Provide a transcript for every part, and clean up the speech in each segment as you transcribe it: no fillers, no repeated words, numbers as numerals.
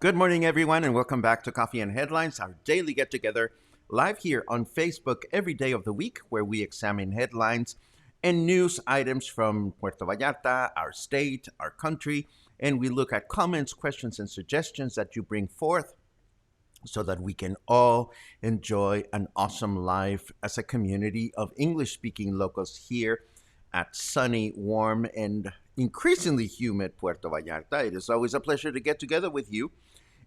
Good morning, everyone, and welcome back to Coffee and Headlines, our daily get-together live here on Facebook every day of the week, where we examine headlines and news items from Puerto Vallarta, our state, our country, and we look at comments, questions, and suggestions that you bring forth so that we can all enjoy an awesome life as a community of English-speaking locals here at sunny, warm, and increasingly humid Puerto Vallarta. It is always a pleasure to get together with you.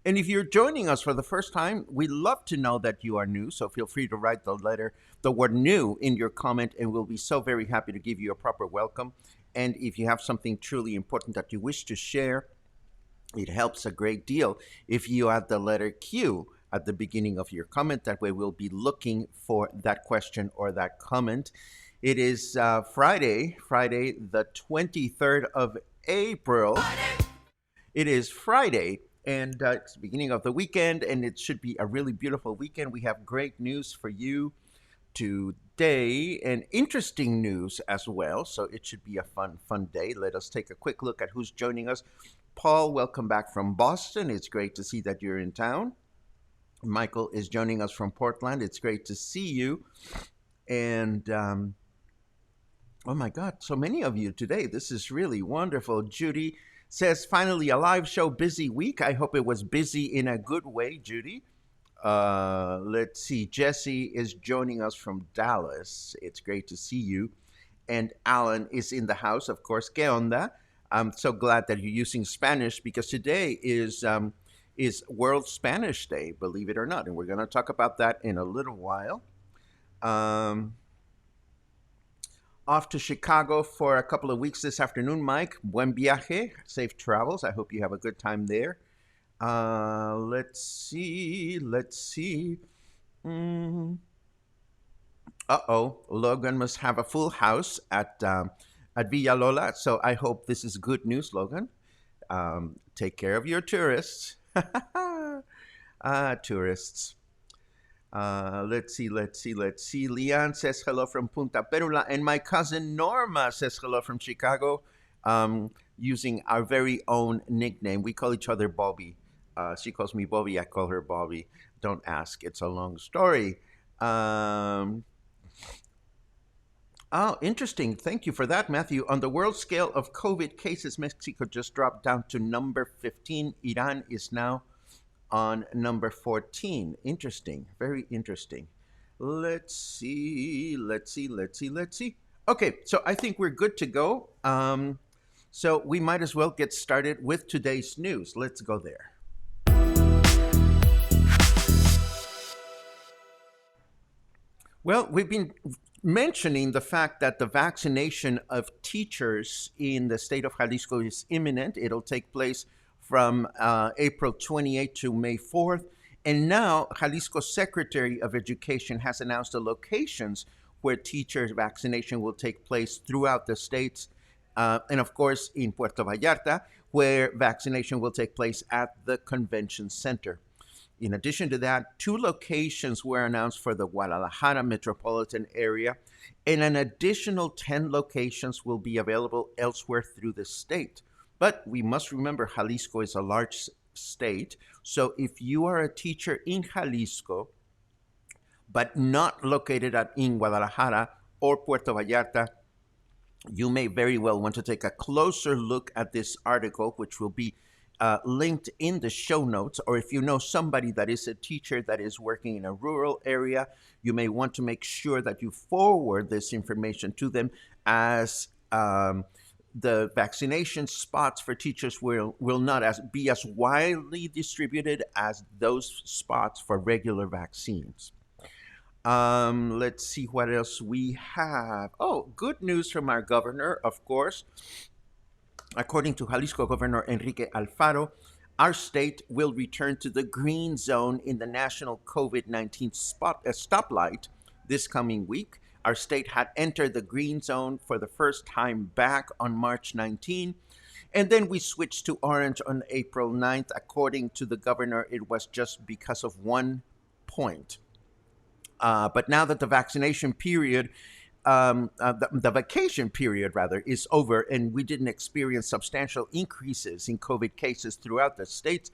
And if you're joining us for the first time, we love to know that you are new, so feel free to write the word new in your comment, and we'll be so very happy to give you a proper welcome. And if you have something truly important that you wish to share, it helps a great deal if you add the letter Q at the beginning of your comment. That way we'll be looking for that question or that comment. It is Friday the 23rd of April. It is Friday. And it's the beginning of the weekend, and it should be a really beautiful weekend. We have great news for you today, and interesting news as well. So it should be a fun day. Let us take a quick look at who's joining us. Paul, welcome back from Boston. It's great to see that you're in town. Michael is joining us from Portland. It's great to see you. And oh my God, so many of you today. This is really wonderful. Judy says, finally, a live show, busy week. I hope it was busy in a good way, Judy. Let's see. Jesse is joining us from Dallas. It's great to see you. And Alan is in the house, of course. ¿Qué onda? I'm so glad that you're using Spanish because today is World Spanish Day, believe it or not. And we're going to talk about that in a little while. Off to Chicago for a couple of weeks this afternoon, Mike. Buen viaje. Safe travels. I hope you have a good time there. Let's see. Logan must have a full house at Villalola. So I hope this is good news, Logan. Take care of your tourists. Tourists. Let's see. Leanne says hello from Punta Perula, and my cousin Norma says hello from Chicago, using our very own nickname. We call each other Bobby. She calls me Bobby. I call her Bobby. Don't ask. It's a long story. Oh, interesting. Thank you for that, Matthew. On the world scale of COVID cases, Mexico just dropped down to number 15. Iran is now on number 14. Interesting. Very interesting. Let's see. Okay, so I think we're good to go. So we might as well get started with today's news. Let's go there. Well, we've been mentioning the fact that the vaccination of teachers in the state of Jalisco is imminent. It'll take place from April 28th to May 4th. And now Jalisco's Secretary of Education has announced the locations where teacher vaccination will take place throughout the states and of course in Puerto Vallarta, where vaccination will take place at the convention center. In addition to that, two locations were announced for the Guadalajara metropolitan area, and an additional 10 locations will be available elsewhere through the state. But we must remember Jalisco is a large state, so if you are a teacher in Jalisco, but not located in Guadalajara or Puerto Vallarta, you may very well want to take a closer look at this article, which will be linked in the show notes. Or if you know somebody that is a teacher that is working in a rural area, you may want to make sure that you forward this information to them, as the vaccination spots for teachers will not be as widely distributed as those spots for regular vaccines. Let's see what else we have. Oh, good news from our governor, of course. According to Jalisco Governor Enrique Alfaro, our state will return to the green zone in the national COVID-19 stoplight this coming week. Our state had entered the green zone for the first time back on March 19, and then we switched to orange on April 9th. According to the governor, it was just because of 1 point. But now that the vaccination period, the vacation period rather, is over, and we didn't experience substantial increases in COVID cases throughout the state,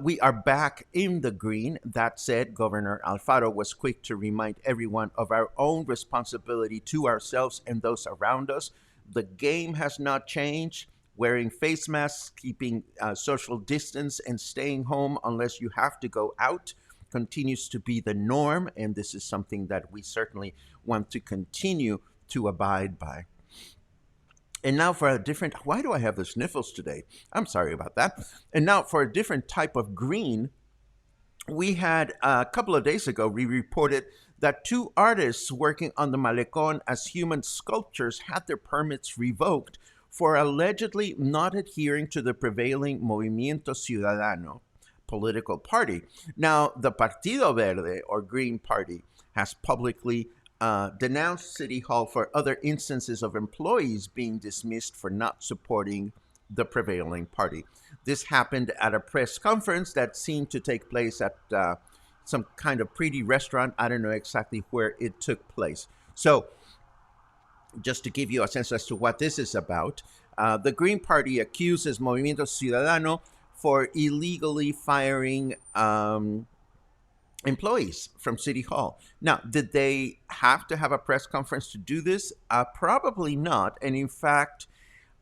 we are back in the green. That said, Governor Alfaro was quick to remind everyone of our own responsibility to ourselves and those around us. The game has not changed. Wearing face masks, keeping social distance, and staying home unless you have to go out continues to be the norm, and this is something that we certainly want to continue to abide by. And now for a different, why do I have the sniffles today? I'm sorry about that. And now for a different type of green, we had a couple of days ago, we reported that two artists working on the Malecon as human sculptures had their permits revoked for allegedly not adhering to the prevailing Movimiento Ciudadano political party. Now, the Partido Verde, or Green Party, has publicly denounced City Hall for other instances of employees being dismissed for not supporting the prevailing party. This happened at a press conference that seemed to take place at some kind of pretty restaurant. I don't know exactly where it took place. So, just to give you a sense as to what this is about, the Green Party accuses Movimiento Ciudadano for illegally firing employees from City Hall. Now, did they have to have a press conference to do this? Probably not. And in fact,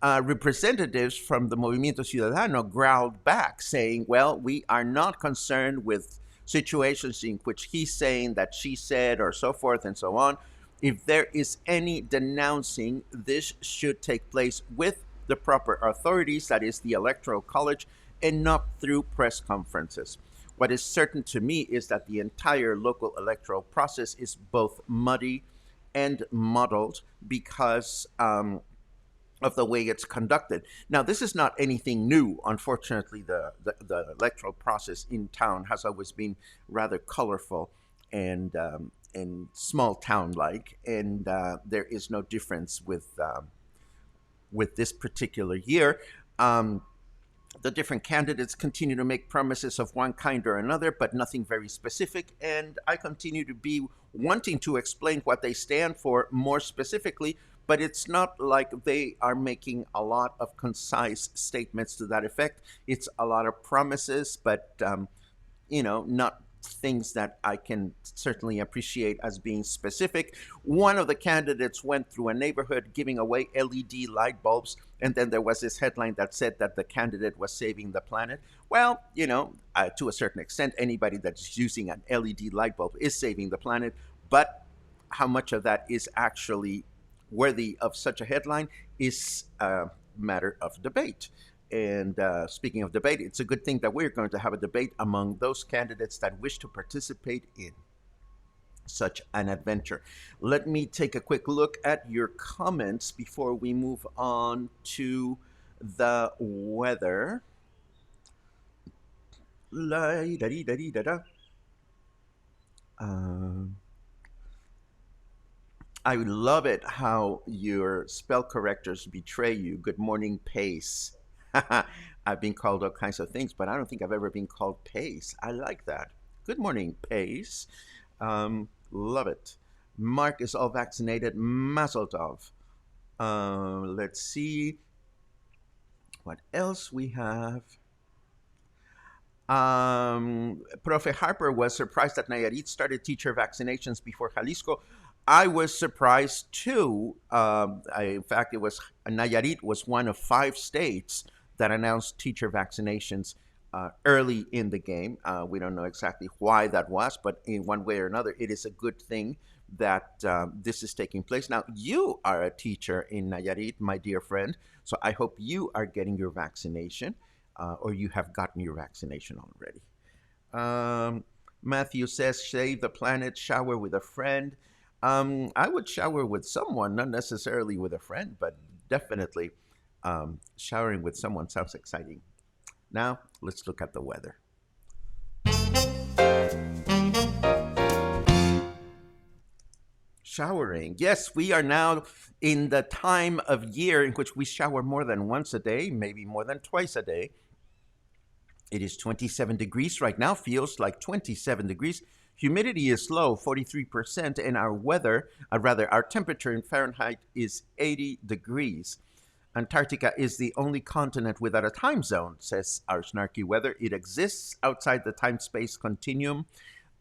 representatives from the Movimiento Ciudadano growled back, saying, well, we are not concerned with situations in which he's saying that she said, or so forth and so on. If there is any denouncing, this should take place with the proper authorities, that is the Electoral College, and not through press conferences. What is certain to me is that the entire local electoral process is both muddy and muddled because of the way it's conducted. Now, this is not anything new. Unfortunately, the electoral process in town has always been rather colorful and small town-like, and there is no difference with this particular year. The different candidates continue to make promises of one kind or another, but nothing very specific. And I continue to be wanting to explain what they stand for more specifically, but it's not like they are making a lot of concise statements to that effect. It's a lot of promises, but, not things that I can certainly appreciate as being specific. One of the candidates went through a neighborhood giving away LED light bulbs, and then there was this headline that said that the candidate was saving the planet. Well, to a certain extent, anybody that's using an LED light bulb is saving the planet, but how much of that is actually worthy of such a headline is a matter of debate. And speaking of debate, it's a good thing that we're going to have a debate among those candidates that wish to participate in such an adventure. Let me take a quick look at your comments before we move on to the weather. I love it how your spell correctors betray you. Good morning, Pace. I've been called all kinds of things, but I don't think I've ever been called Pace. I like that. Good morning, Pace. Love it. Mark is all vaccinated. Mazel tov. Let's see what else we have. Profe Harper was surprised that Nayarit started teacher vaccinations before Jalisco. I was surprised too. In fact, it was Nayarit was one of 5 states that announced teacher vaccinations early in the game. We don't know exactly why that was, but in one way or another, it is a good thing that this is taking place. Now, you are a teacher in Nayarit, my dear friend, so I hope you are getting your vaccination or you have gotten your vaccination already. Matthew says, save the planet, shower with a friend. I would shower with someone, not necessarily with a friend, but definitely showering with someone sounds exciting. Now, let's look at the weather. Showering. Yes, we are now in the time of year in which we shower more than once a day, maybe more than twice a day. It is 27 degrees right now, feels like 27 degrees. Humidity is low, 43%, and our temperature in Fahrenheit is 80 degrees. Antarctica is the only continent without a time zone, says our snarky weather. It exists outside the time-space continuum.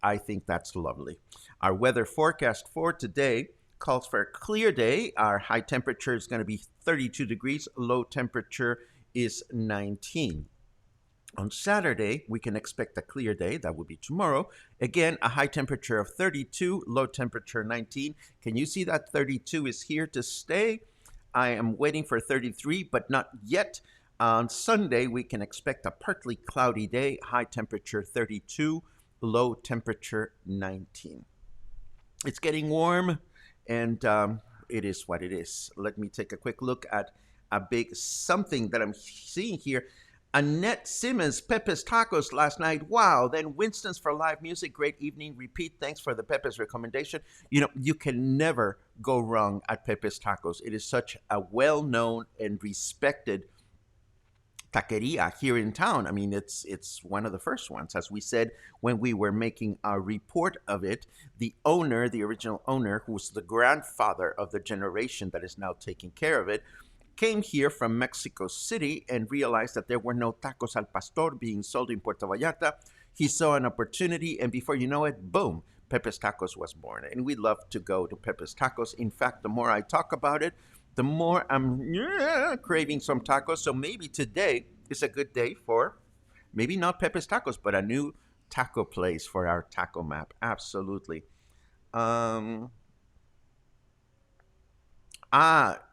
I think that's lovely. Our weather forecast for today calls for a clear day. Our high temperature is going to be 32 degrees. Low temperature is 19. On Saturday, we can expect a clear day. That would be tomorrow. Again, a high temperature of 32, low temperature 19. Can you see that 32 is here to stay? I am waiting for 33, but not yet. On Sunday, we can expect a partly cloudy day, high temperature 32, low temperature 19. It's getting warm, and it is what it is. Let me take a quick look at a big something that I'm seeing here. Annette Simmons, Pepe's Tacos last night. Wow. Then Winston's for live music. Great evening. Repeat. Thanks for the Pepe's recommendation. You know, you can never go wrong at Pepe's Tacos. It is such a well-known and respected taqueria here in town. I mean, it's one of the first ones. As we said when we were making our report of it, the original owner, who was the grandfather of the generation that is now taking care of it, came here from Mexico City and realized that there were no tacos al pastor being sold in Puerto Vallarta. He saw an opportunity, and before you know it, boom, Pepe's Tacos was born. And we love to go to Pepe's Tacos. In fact, the more I talk about it, the more I'm craving some tacos. So maybe today is a good day for maybe not Pepe's Tacos, but a new taco place for our taco map. Absolutely.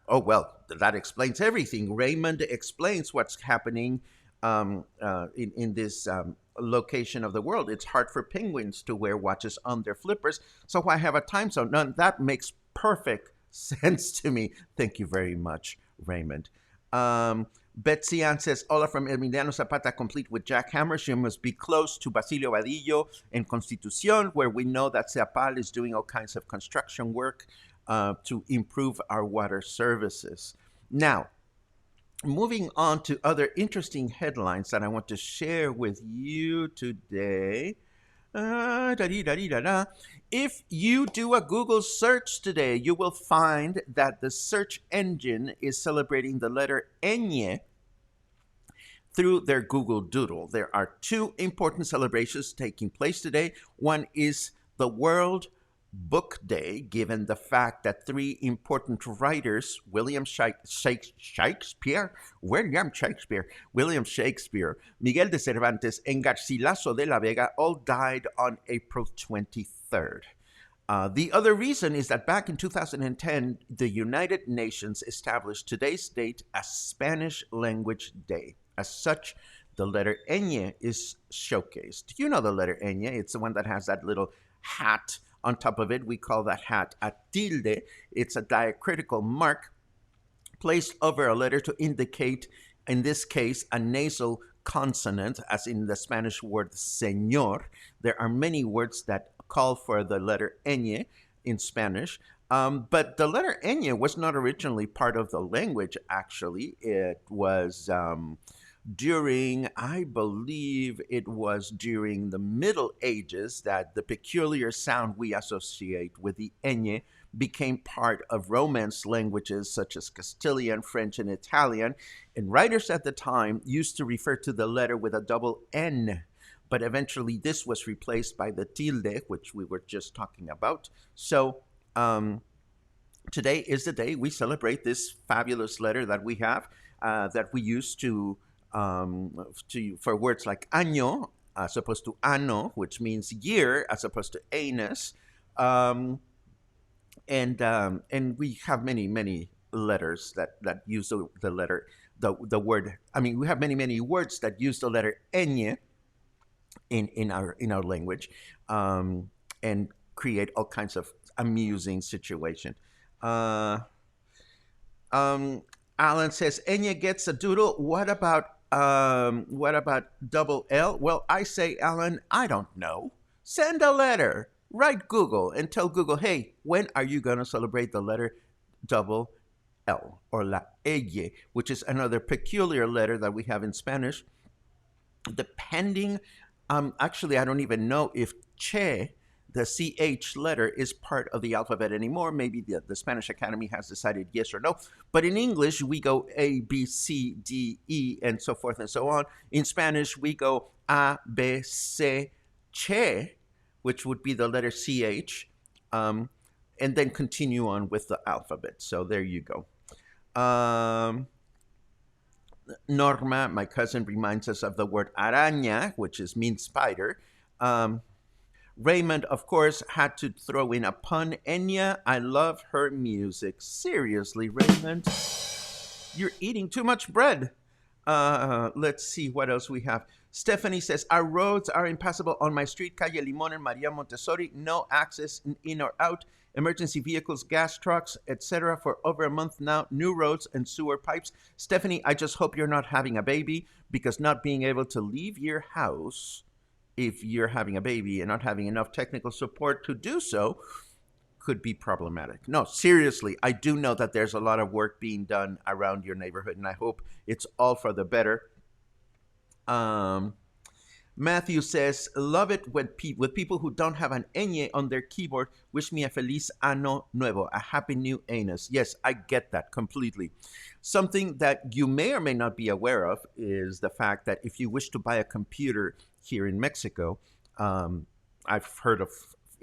Oh, well, that explains everything. Raymond explains what's happening in this location of the world. It's hard for penguins to wear watches on their flippers, so why have a time zone? None. That makes perfect sense to me. Thank you very much, Raymond. Betsy Ann says, hola from Emiliano Zapata, complete with jackhammer. She must be close to Basilio Vadillo and Constitucion, where we know that Ceapal is doing all kinds of construction work to improve our water services. Now, moving on to other interesting headlines that I want to share with you today. If you do a Google search today, you will find that the search engine is celebrating the letter Ñ through their Google Doodle. There are 2 important celebrations taking place today. One is the World Book Day, given the fact that 3 important writers, William Shakespeare, Miguel de Cervantes, and Garcilaso de la Vega all died on April 23rd. The other reason is that back in 2010, the United Nations established today's date as Spanish Language Day. As such, the letter Ñ is showcased. You know the letter Ñ. It's the one that has that little hat on top of it. We call that hat a tilde. It's a diacritical mark placed over a letter to indicate, in this case, a nasal consonant, as in the Spanish word señor. There are many words that call for the letter Ñ in Spanish. But the letter ñ was not originally part of the language, actually. It was during, I believe it was during the Middle Ages that the peculiar sound we associate with the ñ became part of Romance languages such as Castilian, French, and Italian. And writers at the time used to refer to the letter with a double N. But eventually, this was replaced by the tilde, which we were just talking about. So, today is the day we celebrate this fabulous letter that we have, that we use for words like año as opposed to ano, which means year, as opposed to anus. Um, and we have many letters that use the letter the word. I mean, we have many words that use the letter ñ in our language, and create all kinds of amusing situation. Uh, Alan says Enya gets a doodle. What about double L? Well, I say, Alan, I don't know. Send a letter. Write Google and tell Google, hey, when are you going to celebrate the letter double L, or la ella, which is another peculiar letter that we have in Spanish. Depending, actually, I don't even know if che, the CH letter, is part of the alphabet anymore. Maybe the Spanish Academy has decided yes or no. But in English, we go A, B, C, D, E, and so forth and so on. In Spanish, we go A, B, C, che, which would be the letter CH, and then continue on with the alphabet. So there you go. Norma, my cousin, reminds us of the word araña, which means spider. Raymond, of course, had to throw in a pun. Enya, I love her music. Seriously, Raymond, you're eating too much bread. Let's see what else we have. Stephanie says, our roads are impassable on my street, Calle Limon and Maria Montessori. No access in or out. Emergency vehicles, gas trucks, etc. for over a month now. New roads and sewer pipes. Stephanie, I just hope you're not having a baby, because not being able to leave your house if you're having a baby and not having enough technical support to do so could be problematic. No, seriously, I do know that there's a lot of work being done around your neighborhood, and I hope it's all for the better. Matthew says, love it with people who don't have an ñ on their keyboard. Wish me a feliz año nuevo, a happy new anus. Yes, I get that completely. Something that you may or may not be aware of is the fact that if you wish to buy a computer here in Mexico, I've heard of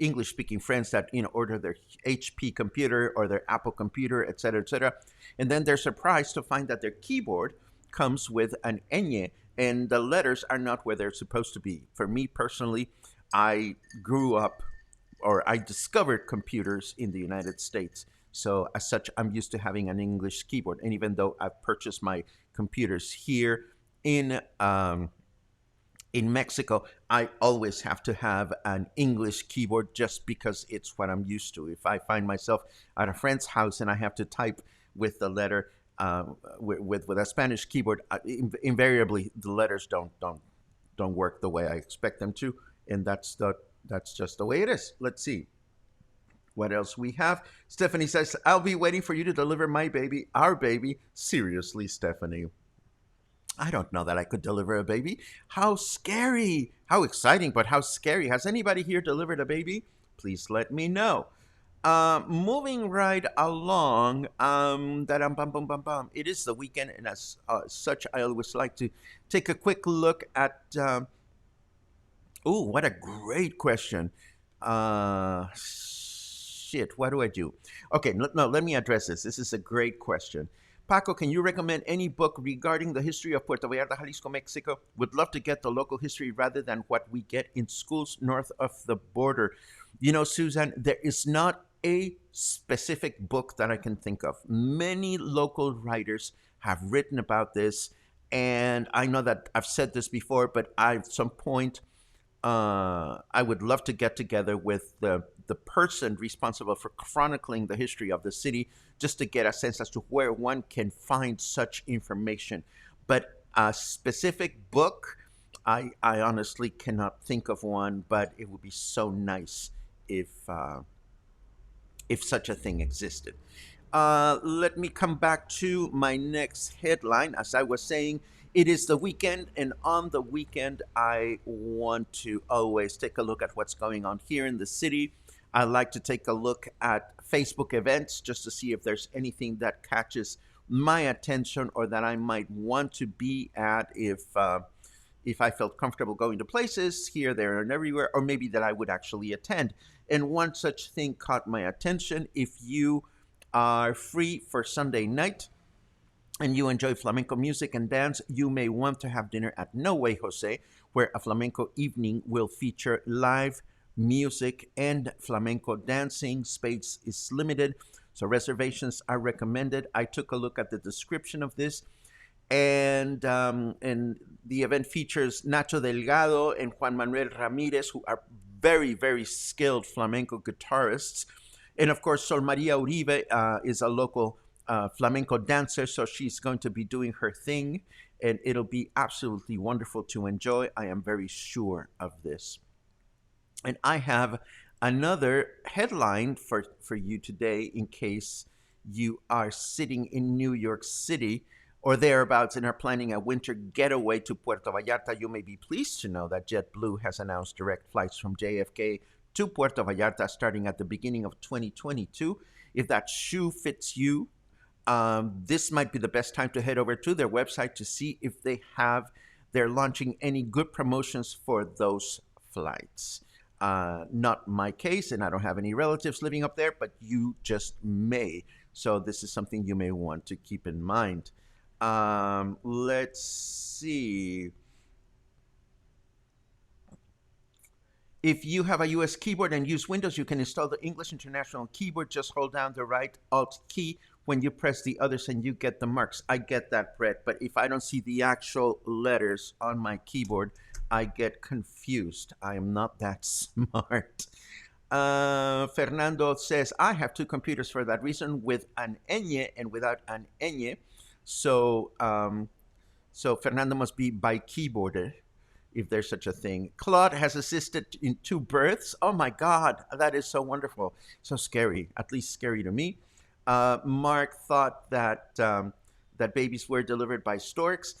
English-speaking friends that order their HP computer or their Apple computer, etc., and then they're surprised to find that their keyboard comes with an ñ, and the letters are not where they're supposed to be. For me personally, I grew up, or I discovered computers in the United States. So as such, I'm used to having an English keyboard. And even though I've purchased my computers here in Mexico, I always have to have an English keyboard just because it's what I'm used to. If I find myself at a friend's house and I have to type with the letter, with a Spanish keyboard, invariably the letters don't work the way I expect them to, and that's just the way it is. Let's see what else we have. Stephanie says, I'll be waiting for you to deliver my baby, our baby. Seriously, Stephanie, I don't know that I could deliver a baby. How scary. How exciting, but how scary. Has anybody here delivered a baby? Please let me know. Moving right along, it is the weekend, and as such, I always like to take a quick look at. What a great question! What do I do? Okay, no, let me address this. This is a great question. Paco, can you recommend any book regarding the history of Puerto Vallarta, Jalisco, Mexico? Would love to get the local history rather than what we get in schools north of the border. Susan, there is not a specific book that I can think of. Many local writers have written about this, and I know that I've said this before, but at some point, I would love to get together with the person responsible for chronicling the history of the city, just to get a sense as to where one can find such information. But a specific book, I honestly cannot think of one, but it would be so nice if if such a thing existed. Let me come back to my next headline. As I was saying, it is the weekend, and on the weekend, I want to always take a look at what's going on here in the city. I like to take a look at Facebook events just to see if there's anything that catches my attention or that I might want to be at if I felt comfortable going to places here, there, and everywhere, or maybe that I would actually attend. And one such thing caught my attention. If you are free for Sunday night and you enjoy flamenco music and dance, you may want to have dinner at No Way Jose, where a flamenco evening will feature live music and flamenco dancing. Space is limited, so reservations are recommended. I took a look at the description of this, and the event features Nacho Delgado and Juan Manuel Ramirez, who are very, very skilled flamenco guitarists. And of course, Sol Maria Uribe is a local flamenco dancer, so she's going to be doing her thing, and it'll be absolutely wonderful to enjoy. I am very sure of this. And I have another headline for you today in case you are sitting in New York City or thereabouts and are planning a winter getaway to Puerto Vallarta. You may be pleased to know that JetBlue has announced direct flights from JFK to Puerto Vallarta starting at the beginning of 2022. If that shoe fits you, this might be the best time to head over to their website to see if they're launching any good promotions for those flights. Not my case, and I don't have any relatives living up there, but you just may. So this is something you may want to keep in mind. Let's see. If you have a US keyboard and use Windows, you can install the English International Keyboard. Just hold down the right Alt key when you press the others and you get the marks. I get that, Brett, but if I don't see the actual letters on my keyboard, I get confused. I am not that smart. Fernando says, I have two computers for that reason, with an ñ and without an ñ. So Fernando must be by keyboarder, if there's such a thing. Claude has assisted in 2 births. Oh my God, that is so wonderful. So scary, at least scary to me. Mark thought that babies were delivered by storks.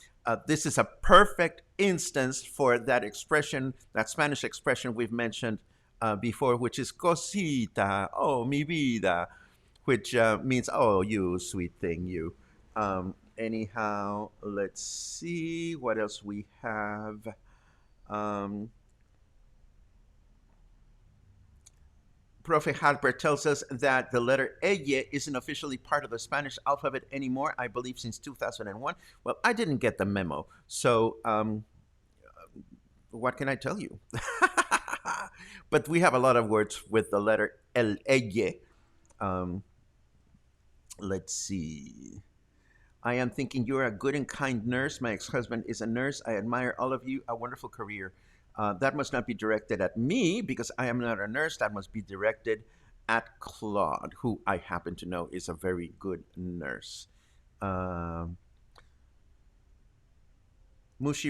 This is a perfect instance for that expression, that Spanish expression we've mentioned before, which is cosita, oh, mi vida, which means, oh, you sweet thing, you. Anyhow, let's see what else we have. Profe Harper tells us that the letter ella isn't officially part of the Spanish alphabet anymore, I believe since 2001. Well, I didn't get the memo, so what can I tell you? But we have a lot of words with the letter el ella. Let's see. I am thinking you're a good and kind nurse. My ex-husband is a nurse. I admire all of you. A wonderful career. That must not be directed at me because I am not a nurse. That must be directed at Claude, who I happen to know is a very good nurse. Mushi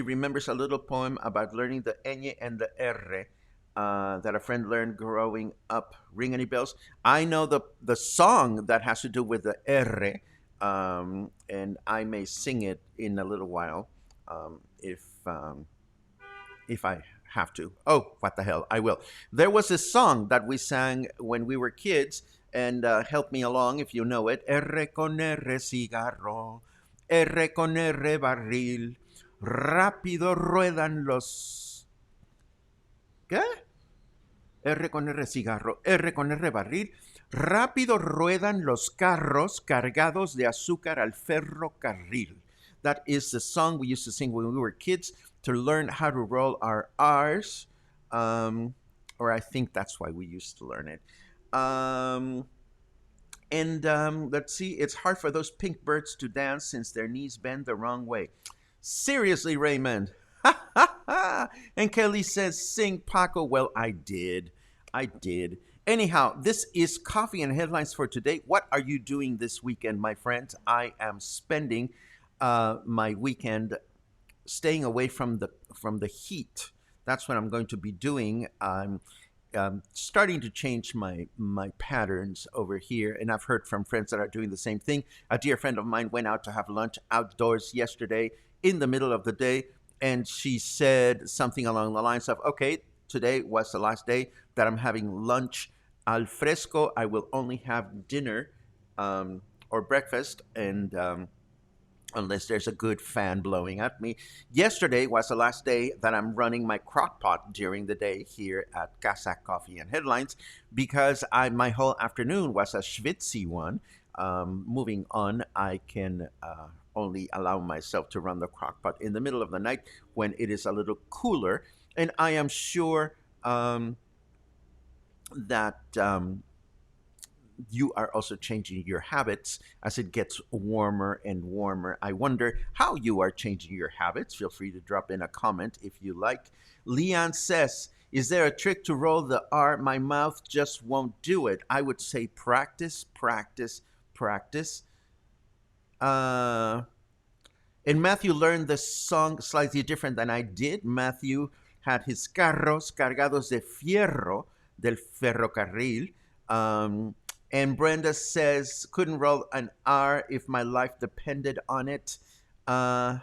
remembers a little poem about learning the ñ and the r that a friend learned growing up. Ring any bells? I know the song that has to do with the r, and I may sing it in a little while if I have to. Oh, what the hell, I will. There was a song that we sang when we were kids, and help me along if you know it. R con R cigarro, R con R barril, rápido ruedan los... ¿Qué? R con R cigarro, R con R barril, rápido ruedan los carros cargados de azúcar al ferrocarril. That is the song we used to sing when we were kids to learn how to roll our R's, or I think that's why we used to learn it. Let's see, it's hard for those pink birds to dance since their knees bend the wrong way. Seriously, Raymond. And Kelly says, sing Paco. Well, I did. Anyhow, this is Coffee and Headlines for today. What are you doing this weekend, my friends? I am spending my weekend staying away from the heat. That's what I'm going to be doing. starting to change my patterns over here, and I've heard from friends that are doing the same thing. A dear friend of mine went out to have lunch outdoors yesterday in the middle of the day, and she said something along the lines of, "Okay, today was the last day that I'm having lunch al fresco. I will only have dinner or breakfast, and unless there's a good fan blowing at me. Yesterday was the last day that I'm running my crock pot during the day here at Casa Coffee and Headlines because my whole afternoon was a schwitzy one. Moving on, I can only allow myself to run the crock pot in the middle of the night when it is a little cooler. And I am sure that you are also changing your habits as it gets warmer and warmer. I wonder how you are changing your habits. Feel free to drop in a comment if you like. Leon says, is there a trick to roll the R? My mouth just won't do it. I would say practice, practice, practice. And Matthew learned the song slightly different than I did. Matthew had his carros cargados de fierro del ferrocarril. And Brenda says, couldn't roll an R if my life depended on it. And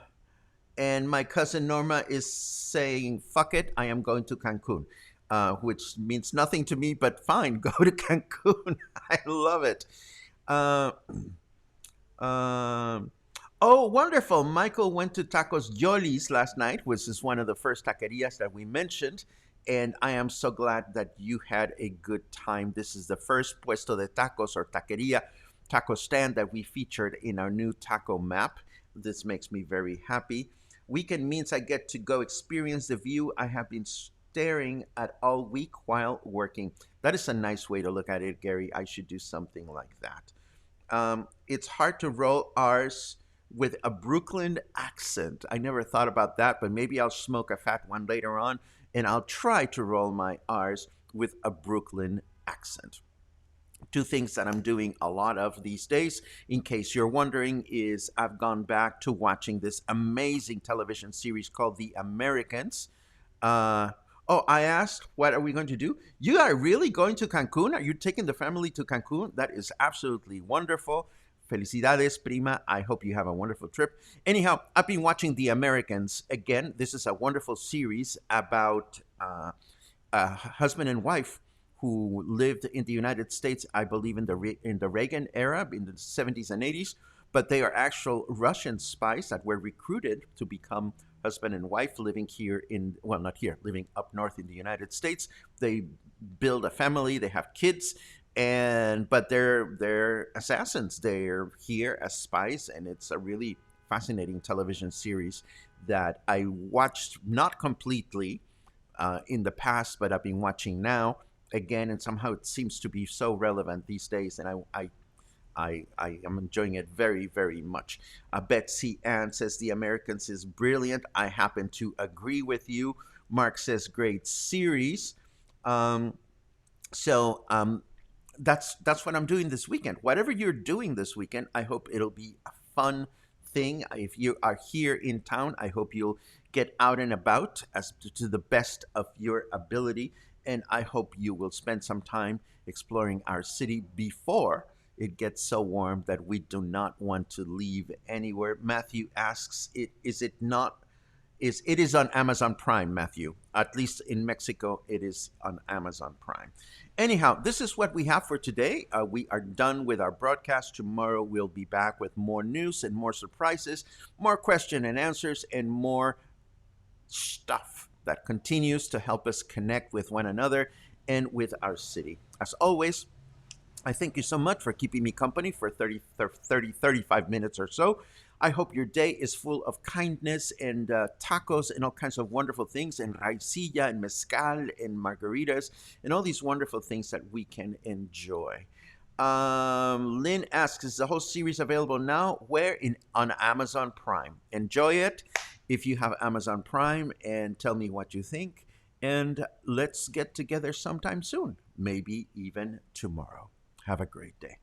my cousin Norma is saying, fuck it, I am going to Cancun, which means nothing to me, but fine, go to Cancun. I love it. Oh, wonderful. Michael went to Tacos Yoli's last night, which is one of the first taquerias that we mentioned. And I am so glad that you had a good time. This is the first puesto de tacos or taqueria taco stand that we featured in our new taco map. This makes me very happy. Weekend means I get to go experience the view I have been staring at all week while working. That is a nice way to look at it, Gary. I should do something like that. It's hard to roll R's with a Brooklyn accent. I never thought about that, but maybe I'll smoke a fat one later on and I'll try to roll my R's with a Brooklyn accent. Two things that I'm doing a lot of these days, in case you're wondering, is I've gone back to watching this amazing television series called The Americans. I asked, what are we going to do? You are really going to Cancun? Are you taking the family to Cancun? That is absolutely wonderful. Felicidades, prima. I hope you have a wonderful trip. Anyhow, I've been watching The Americans. Again, this is a wonderful series about a husband and wife who lived in the United States, I believe in the Reagan era, in the 70s and 80s, but they are actual Russian spies that were recruited to become husband and wife living here living up north in the United States. They build a family, they have kids, but they're assassins. They're here as spies, and it's a really fascinating television series that I watched not completely in the past, but I've been watching now again, and somehow it seems to be so relevant these days, and I am enjoying it very, very much. Betsy Ann says The Americans is brilliant. I happen to agree with you. Mark says great series. That's what I'm doing this weekend. Whatever you're doing this weekend, I hope it'll be a fun thing. If you are here in town, I hope you'll get out and about as to the best of your ability. And I hope you will spend some time exploring our city before it gets so warm that we do not want to leave anywhere. Matthew asks, it is on Amazon Prime, Matthew. At least in Mexico, it is on Amazon Prime. Anyhow, this is what we have for today. We are done with our broadcast. Tomorrow we'll be back with more news and more surprises, more question and answers, and more stuff that continues to help us connect with one another and with our city. As always, I thank you so much for keeping me company for 35 minutes or so. I hope your day is full of kindness and tacos and all kinds of wonderful things, and raicilla and mezcal and margaritas and all these wonderful things that we can enjoy. Lynn asks, is the whole series available now? Where? On Amazon Prime. Enjoy it if you have Amazon Prime, and tell me what you think. And let's get together sometime soon, maybe even tomorrow. Have a great day.